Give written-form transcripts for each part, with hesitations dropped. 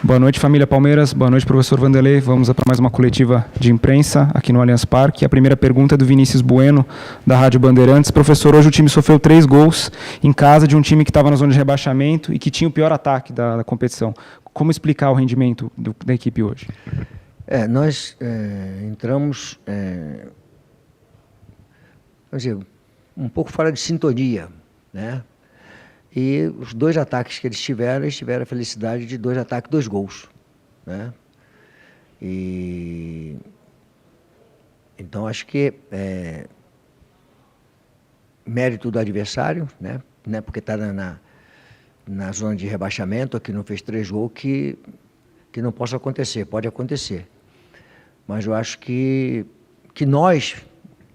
Boa noite, família Palmeiras. Boa noite, professor Vanderlei. Vamos para mais uma coletiva de imprensa aqui no Allianz Parque. A primeira pergunta é do Vinícius Bueno, da Rádio Bandeirantes. Professor, hoje o time sofreu 3 gols em casa de um time que estava na zona de rebaixamento e que tinha o pior ataque da competição. Como explicar o rendimento da equipe hoje? Nós entramos vamos dizer, um pouco fora de sintonia, né? E os 2 ataques que eles tiveram a felicidade de 2 ataques, 2 gols, né? E então acho que mérito do adversário, né? Porque está na zona de rebaixamento, que não fez 3 gols, que não possa acontecer, pode acontecer. Mas eu acho que nós,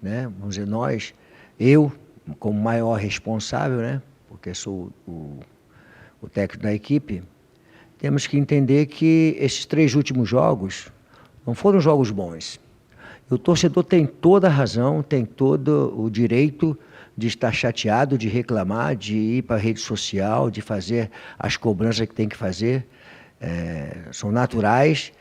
né? Vamos dizer, eu como maior responsável, né? Porque sou o técnico da equipe, temos que entender que esses 3 últimos jogos não foram jogos bons. E o torcedor tem toda a razão, tem todo o direito de estar chateado, de reclamar, de ir para a rede social, de fazer as cobranças que tem que fazer. São naturais.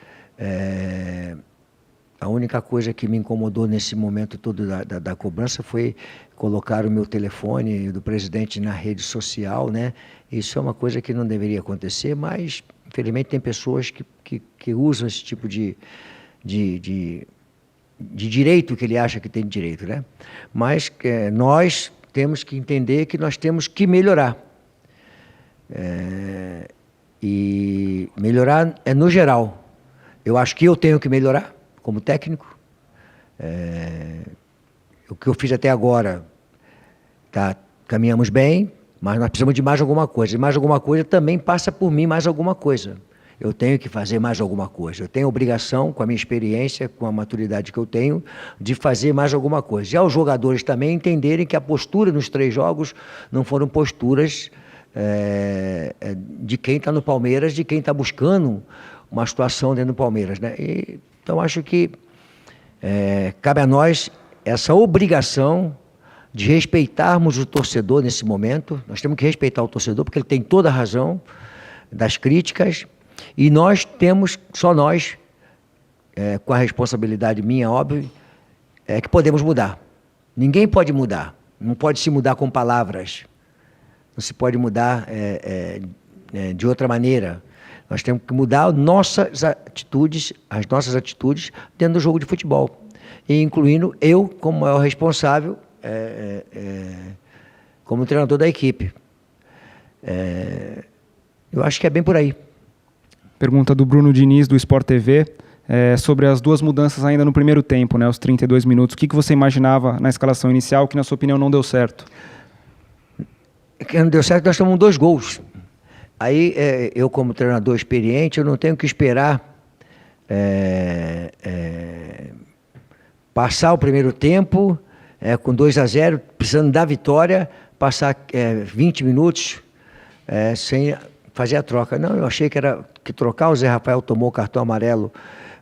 A única coisa que me incomodou nesse momento todo da cobrança foi colocar o meu telefone do presidente na rede social, né? Isso é uma coisa que não deveria acontecer, mas infelizmente tem pessoas que usam esse tipo de direito que ele acha que tem direito, né? Mas nós temos que entender que nós temos que melhorar. E melhorar no geral. Eu acho que eu tenho que melhorar como técnico. O que eu fiz até agora, caminhamos bem, mas nós precisamos de mais alguma coisa. E mais alguma coisa também passa por mim mais alguma coisa. Eu tenho que fazer mais alguma coisa. Eu tenho a obrigação, com a minha experiência, com a maturidade que eu tenho, de fazer mais alguma coisa. E aos jogadores também entenderem que a postura nos 3 jogos não foram posturas de quem está no Palmeiras, de quem está buscando uma situação dentro do Palmeiras, né? Então acho que cabe a nós essa obrigação de respeitarmos o torcedor nesse momento. Nós temos que respeitar o torcedor, porque ele tem toda a razão das críticas, e nós temos, só nós, com a responsabilidade minha, óbvio, que podemos mudar. Ninguém pode mudar, não pode se mudar com palavras, não se pode mudar de outra maneira. Nós temos que mudar as nossas atitudes dentro do jogo de futebol, e incluindo eu como maior responsável, como treinador da equipe. Eu acho que é bem por aí. Pergunta do Bruno Diniz, do Sport TV, sobre as 2 mudanças ainda no primeiro tempo, né, os 32 minutos. O que você imaginava na escalação inicial que, na sua opinião, não deu certo? Que não deu certo, nós tomamos 2 gols. Aí, eu como treinador experiente, eu não tenho que esperar passar o primeiro tempo com 2-0, precisando da vitória, passar 20 minutos sem fazer a troca. Não, eu achei que trocar. O Zé Rafael tomou o cartão amarelo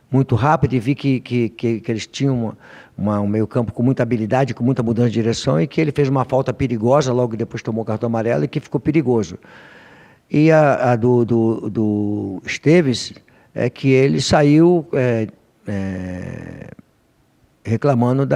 muito rápido e vi que eles tinham um meio-campo com muita habilidade, com muita mudança de direção, e que ele fez uma falta perigosa, logo depois tomou o cartão amarelo, e que ficou perigoso. E a do Esteves é que ele saiu reclamando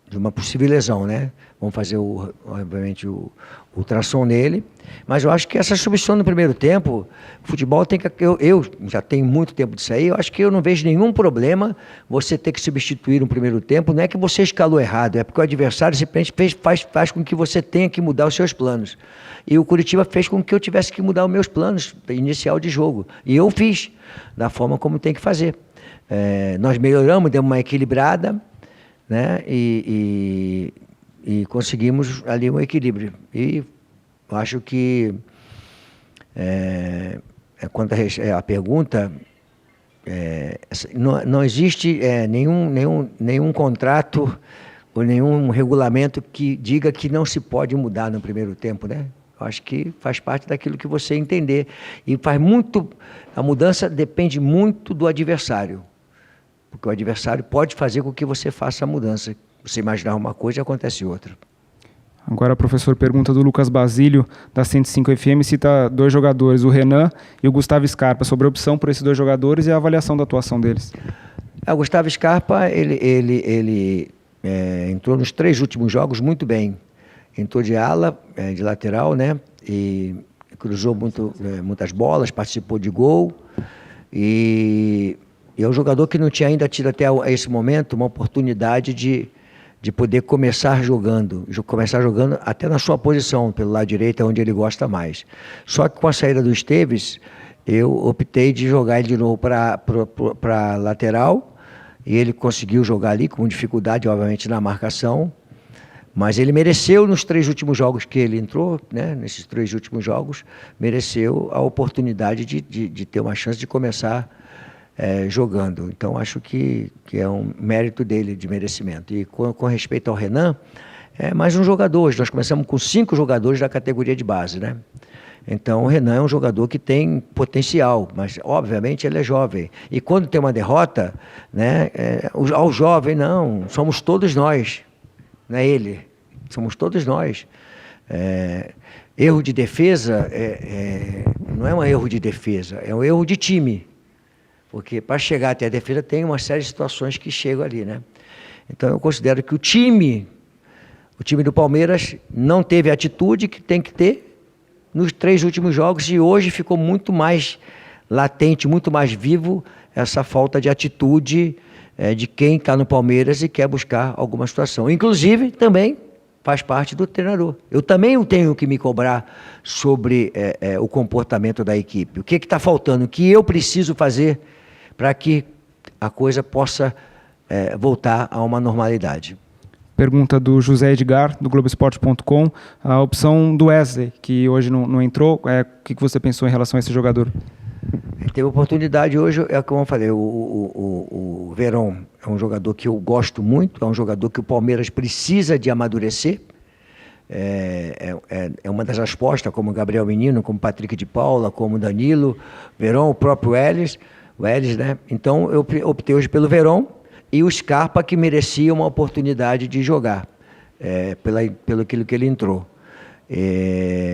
de uma possível lesão, né? Vamos fazer, obviamente, o ultrassom nele. Mas eu acho que essa substituição no primeiro tempo, o futebol tem que... Eu já tenho muito tempo disso aí, eu acho que eu não vejo nenhum problema você ter que substituir no primeiro tempo. Não é que você escalou errado, é porque o adversário simplesmente faz com que você tenha que mudar os seus planos. E o Curitiba fez com que eu tivesse que mudar os meus planos inicial de jogo. E eu fiz, da forma como tem que fazer. Nós melhoramos, demos uma equilibrada, né? E conseguimos ali um equilíbrio. E eu acho que, quanto a pergunta, não existe nenhum contrato ou nenhum regulamento que diga que não se pode mudar no primeiro tempo, né? Eu acho que faz parte daquilo que você entender. E a mudança depende muito do adversário. Porque o adversário pode fazer com que você faça a mudança. Você imaginar uma coisa e acontece outra. Agora, professor, pergunta do Lucas Basílio, da 105 FM, cita 2 jogadores, o Renan e o Gustavo Scarpa, sobre a opção por esses 2 jogadores e a avaliação da atuação deles. O Gustavo Scarpa, ele entrou nos 3 últimos jogos muito bem. Entrou de ala, de lateral, né? E cruzou muitas bolas, participou de gol. E é um jogador que não tinha ainda tido até esse momento uma oportunidade de poder começar jogando até na sua posição, pelo lado direito, onde ele gosta mais. Só que com a saída do Esteves, eu optei de jogar ele de novo para lateral, e ele conseguiu jogar ali com dificuldade, obviamente, na marcação, mas ele mereceu nos 3 últimos jogos que ele entrou, né, nesses 3 últimos jogos, mereceu a oportunidade de ter uma chance de começar jogando. Então, acho que é um mérito dele, de merecimento. E com respeito ao Renan, é mais um jogador. Nós começamos com 5 jogadores da categoria de base, né? Então, o Renan é um jogador que tem potencial, mas, obviamente, ele é jovem. E quando tem uma derrota, né, ao jovem, não, somos todos nós, não é ele, somos todos nós. Erro de defesa não é um erro de defesa, é um erro de time. Porque para chegar até a defesa tem uma série de situações que chegam ali, né? Então eu considero que o time do Palmeiras não teve a atitude que tem que ter nos 3 últimos jogos, e hoje ficou muito mais latente, muito mais vivo essa falta de atitude de quem está no Palmeiras e quer buscar alguma situação. Inclusive, também faz parte do treinador. Eu também tenho que me cobrar sobre o comportamento da equipe. O que está faltando? O que eu preciso fazer para que a coisa possa voltar a uma normalidade. Pergunta do José Edgar, do Globoesporte.com, a opção do Wesley, que hoje não entrou, o que você pensou em relação a esse jogador? Ele teve oportunidade hoje, como eu falei, o Verón é um jogador que eu gosto muito, é um jogador que o Palmeiras precisa de amadurecer, é uma das respostas, como o Gabriel Menino, como o Patrick de Paula, como o Danilo, Verón, o próprio Welles, né? Então eu optei hoje pelo Verón e o Scarpa, que merecia uma oportunidade de jogar, pelo aquilo que ele entrou.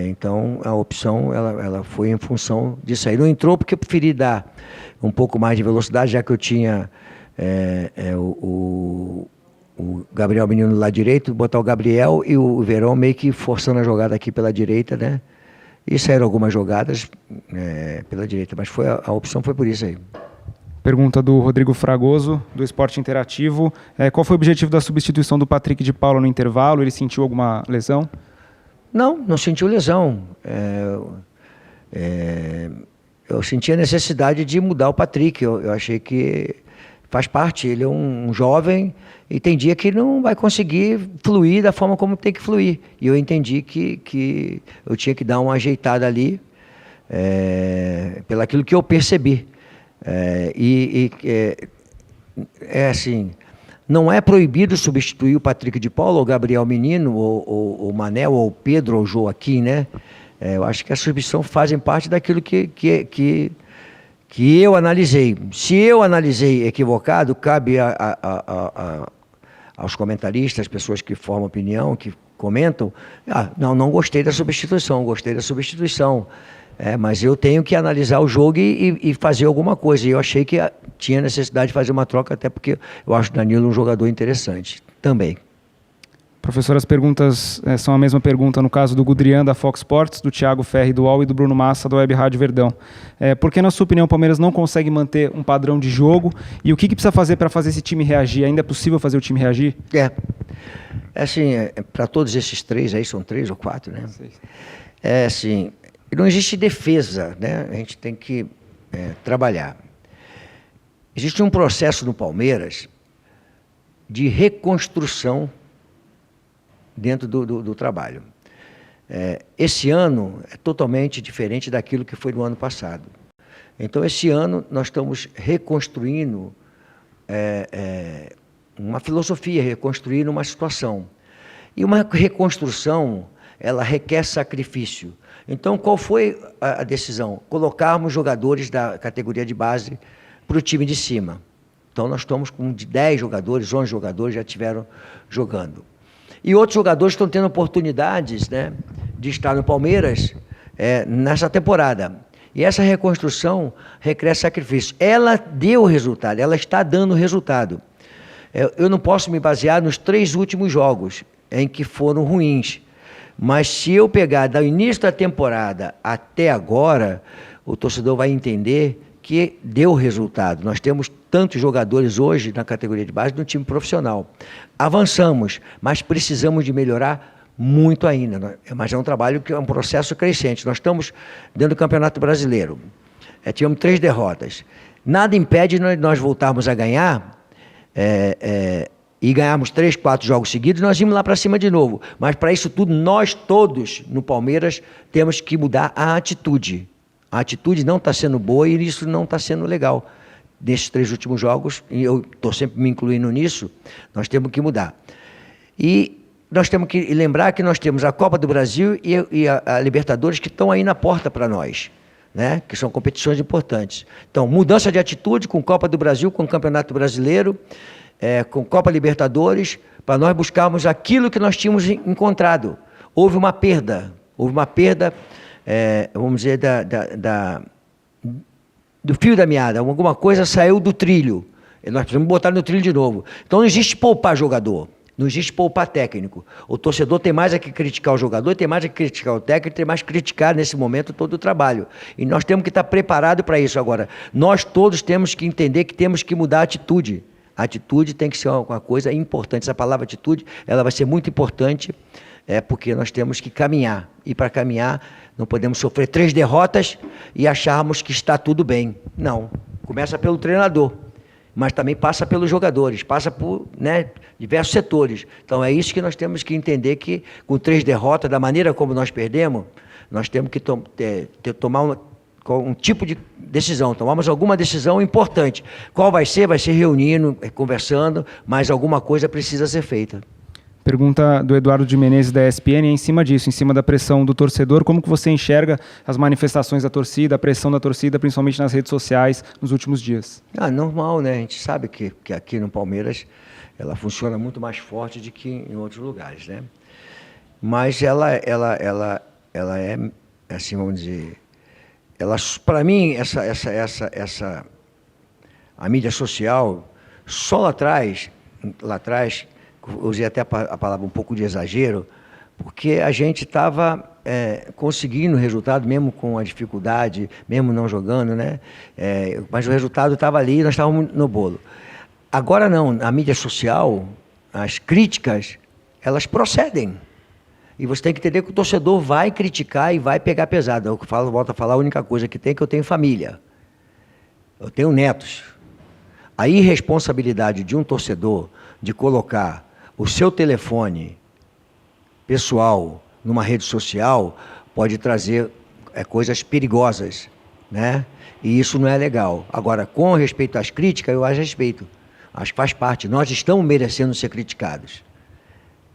Então a opção ela foi em função disso aí. Não entrou porque eu preferi dar um pouco mais de velocidade, já que eu tinha o Gabriel Menino lá direito, botar o Gabriel e o Verón meio que forçando a jogada aqui pela direita, né? E saíram algumas jogadas pela direita, mas a opção foi por isso aí. Pergunta do Rodrigo Fragoso, do Esporte Interativo. Qual foi o objetivo da substituição do Patrick de Paula no intervalo? Ele sentiu alguma lesão? Não sentiu lesão. Eu senti a necessidade de mudar o Patrick. Eu achei que faz parte, ele é um jovem e tem dia que não vai conseguir fluir da forma como tem que fluir. E eu entendi que eu tinha que dar uma ajeitada ali, pelo aquilo que eu percebi. Assim, não é proibido substituir o Patrick de Paula, ou o Gabriel Menino, ou o Manel, ou o Pedro, ou o Joaquim, né? Eu acho que a substituição fazem parte daquilo que eu analisei. Se eu analisei equivocado, cabe aos comentaristas, às pessoas que formam opinião, que comentam, não gostei da substituição, gostei da substituição. Mas eu tenho que analisar o jogo e fazer alguma coisa. E eu achei que tinha necessidade de fazer uma troca, até porque eu acho o Danilo um jogador interessante também. Professor, as perguntas são a mesma pergunta no caso do Gudrian, da Fox Sports, do Thiago Ferri, do UOL, e do Bruno Massa, da Web Rádio Verdão. Por que, na sua opinião, o Palmeiras não consegue manter um padrão de jogo? E o que precisa fazer para fazer esse time reagir? Ainda é possível fazer o time reagir? Assim, para todos esses 3 aí, são 3 ou 4, né? Assim, não existe defesa, né? A gente tem que trabalhar. Existe um processo no Palmeiras de reconstrução dentro do trabalho. Esse ano é totalmente diferente daquilo que foi no ano passado. Então, esse ano, nós estamos reconstruindo uma filosofia, reconstruindo uma situação. E uma reconstrução, ela requer sacrifício. Então, qual foi a decisão? Colocarmos jogadores da categoria de base para o time de cima. Então, nós estamos com 10 jogadores, 11 jogadores já estiveram jogando. E outros jogadores estão tendo oportunidades, né, de estar no Palmeiras nessa temporada. E essa reconstrução requer sacrifício. Ela deu resultado, ela está dando resultado. Eu não posso me basear nos 3 últimos jogos, em que foram ruins. Mas se eu pegar do início da temporada até agora, o torcedor vai entender que deu resultado. Nós temos tantos jogadores hoje na categoria de base no time profissional. Avançamos, mas precisamos de melhorar muito ainda. Mas é um trabalho que é um processo crescente. Nós estamos dentro do Campeonato Brasileiro. Tivemos 3 derrotas. Nada impede nós voltarmos a ganhar e ganharmos 3, 4 jogos seguidos, nós vamos lá para cima de novo. Mas para isso tudo, nós todos no Palmeiras temos que mudar a atitude. A atitude não está sendo boa e isso não está sendo legal. Nesses 3 últimos jogos, e eu estou sempre me incluindo nisso, nós temos que mudar. E nós temos que lembrar que nós temos a Copa do Brasil e a Libertadores que estão aí na porta para nós, né? Que são competições importantes. Então, mudança de atitude com Copa do Brasil, com Campeonato Brasileiro, com Copa Libertadores, para nós buscarmos aquilo que nós tínhamos encontrado. Houve uma perda, vamos dizer, do fio da meada, alguma coisa saiu do trilho, e nós precisamos botar no trilho de novo. Então não existe poupar jogador, não existe poupar técnico. O torcedor tem mais a que criticar o jogador, tem mais a que criticar o técnico, tem mais a que criticar nesse momento todo o trabalho. E nós temos que estar preparados para isso agora. Nós todos temos que entender que temos que mudar a atitude. A atitude tem que ser uma coisa importante. Essa palavra atitude, ela vai ser muito importante, porque nós temos que caminhar. E para caminhar, não podemos sofrer 3 derrotas e acharmos que está tudo bem. Não. Começa pelo treinador, mas também passa pelos jogadores, passa por, né, diversos setores. Então é isso que nós temos que entender, que com 3 derrotas, da maneira como nós perdemos, nós temos que tomar um tipo de decisão, tomamos alguma decisão importante. Qual vai ser? Vai ser reunindo, conversando, mas alguma coisa precisa ser feita. Pergunta do Eduardo de Menezes, da ESPN, em cima disso, em cima da pressão do torcedor, como que você enxerga as manifestações da torcida, a pressão da torcida, principalmente nas redes sociais, nos últimos dias? Normal, né? A gente sabe que aqui no Palmeiras ela funciona muito mais forte do que em outros lugares, né? Mas ela é, assim, vamos dizer, para mim, a mídia social, só lá atrás, usei até a palavra um pouco de exagero, porque a gente estava conseguindo o resultado, mesmo com a dificuldade, mesmo não jogando, né? Mas o resultado estava ali e nós estávamos no bolo. Agora não, a mídia social, as críticas, elas procedem. E você tem que entender que o torcedor vai criticar e vai pegar pesado. Eu volto a falar, a única coisa que tem é que eu tenho família. Eu tenho netos. A irresponsabilidade de um torcedor de colocar o seu telefone pessoal numa rede social pode trazer coisas perigosas, né? E isso não é legal. Agora, com respeito às críticas, eu as respeito. Acho que faz parte. Nós estamos merecendo ser criticados.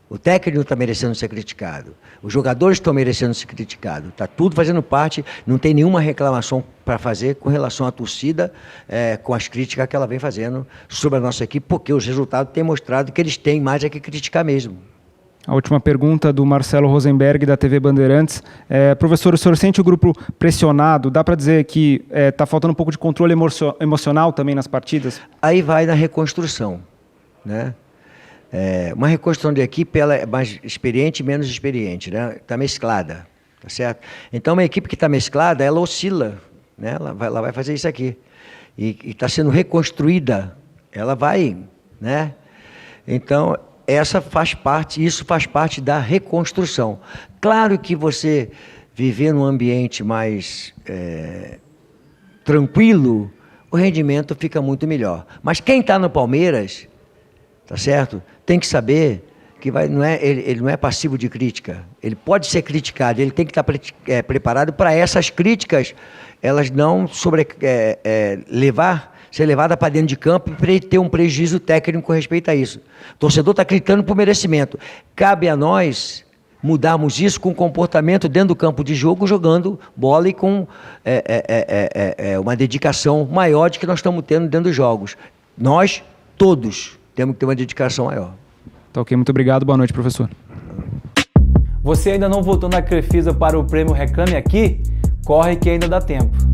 O técnico está merecendo ser criticado. Os jogadores estão merecendo ser criticados. Está tudo fazendo parte, não tem nenhuma reclamação para fazer com relação à torcida, com as críticas que ela vem fazendo sobre a nossa equipe, porque os resultados têm mostrado que eles têm mais a que criticar mesmo. A última pergunta do Marcelo Rosenberg, da TV Bandeirantes. Professor, o senhor sente o grupo pressionado? Dá para dizer que está faltando um pouco de controle emocional também nas partidas? Aí vai na reconstrução, né? Uma reconstrução de equipe, ela é mais experiente e menos experiente, né? Está mesclada, tá certo? Então, uma equipe que está mesclada, ela oscila, né? Ela vai fazer isso aqui. E está sendo reconstruída, ela vai, né? Então, isso faz parte da reconstrução. Claro que você viver num ambiente mais tranquilo, o rendimento fica muito melhor. Mas quem está no Palmeiras, tá certo? Tem que saber que ele não é passivo de crítica. Ele pode ser criticado, ele tem que estar preparado para essas críticas, elas não ser levada para dentro de campo para ele ter um prejuízo técnico com respeito a isso. O torcedor está gritando por merecimento. Cabe a nós mudarmos isso com comportamento dentro do campo de jogo, jogando bola e com uma dedicação maior de que nós estamos tendo dentro dos jogos. Nós, todos, temos que ter uma dedicação maior. Tá ok, muito obrigado. Boa noite, professor. Você ainda não votou na Crefisa para o prêmio Reclame Aqui? Corre que ainda dá tempo.